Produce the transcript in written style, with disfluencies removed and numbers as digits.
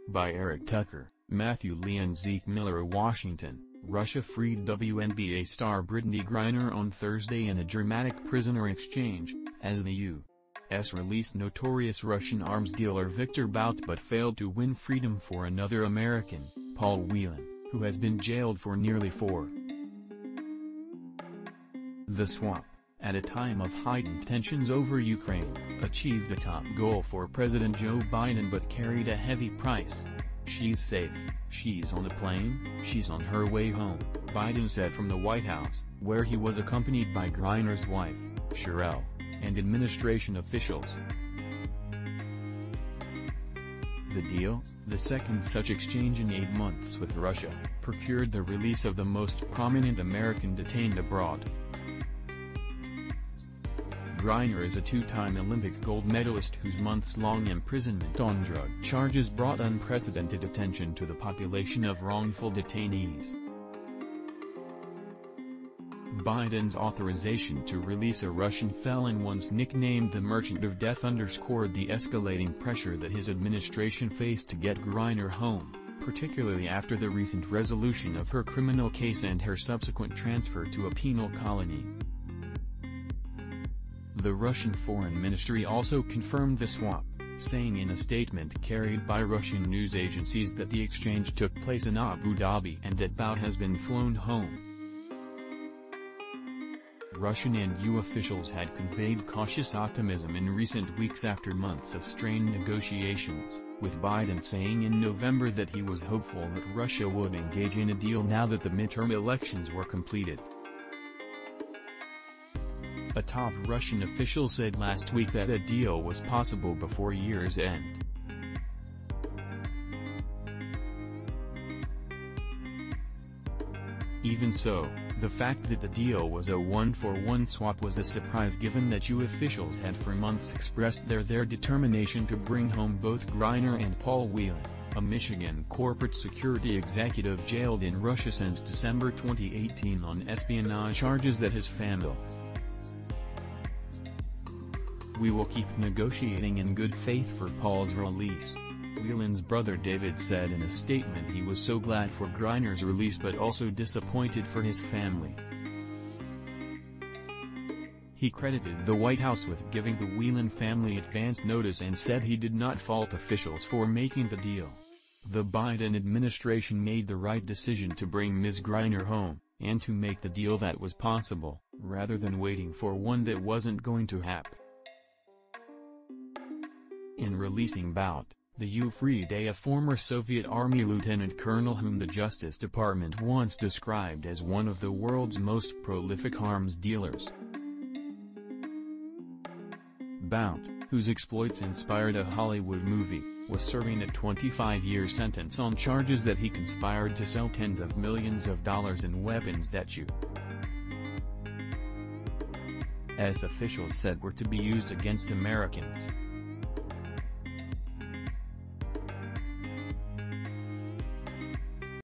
By Eric Tucker, Matthew Lee and Zeke Miller. Washington, Russia freed WNBA star Brittney Griner on Thursday in a dramatic prisoner exchange, as the U.S. released notorious Russian arms dealer Viktor Bout but failed to win freedom for another American, Paul Whelan, who has been jailed for nearly 4. The swap, at a time of heightened tensions over Ukraine, achieved a top goal for President Joe Biden but carried a heavy price. "She's safe, she's on a plane, she's on her way home," Biden said from the White House, where he was accompanied by Griner's wife, Sherelle, and administration officials. The deal, the second such exchange in 8 months with Russia, procured the release of the most prominent American detained abroad. Griner is a two-time Olympic gold medalist whose months-long imprisonment on drug charges brought unprecedented attention to the population of wrongful detainees. Biden's authorization to release a Russian felon once nicknamed the Merchant of Death underscored the escalating pressure that his administration faced to get Griner home, particularly after the recent resolution of her criminal case and her subsequent transfer to a penal colony. The Russian Foreign Ministry also confirmed the swap, saying in a statement carried by Russian news agencies that the exchange took place in Abu Dhabi and that Bout has been flown home. Russian and EU officials had conveyed cautious optimism in recent weeks after months of strained negotiations, with Biden saying in November that he was hopeful that Russia would engage in a deal now that the midterm elections were completed. A top Russian official said last week that a deal was possible before year's end. Even so, the fact that the deal was a one-for-one swap was a surprise given that EU officials had for months expressed their determination to bring home both Griner and Paul Whelan, a Michigan corporate security executive jailed in Russia since December 2018 on espionage charges that his family. "We will keep negotiating in good faith for Paul's release," Whelan's brother David said in a statement. He was so glad for Griner's release but also disappointed for his family. He credited the White House with giving the Whelan family advance notice and said he did not fault officials for making the deal. The Biden administration made the right decision to bring Ms. Griner home, and to make the deal that was possible, rather than waiting for one that wasn't going to happen. In releasing Bout, the EU freed a former Soviet Army lieutenant colonel whom the Justice Department once described as one of the world's most prolific arms dealers. Bout, whose exploits inspired a Hollywood movie, was serving a 25-year sentence on charges that he conspired to sell tens of millions of dollars in weapons that U.S. officials said were to be used against Americans.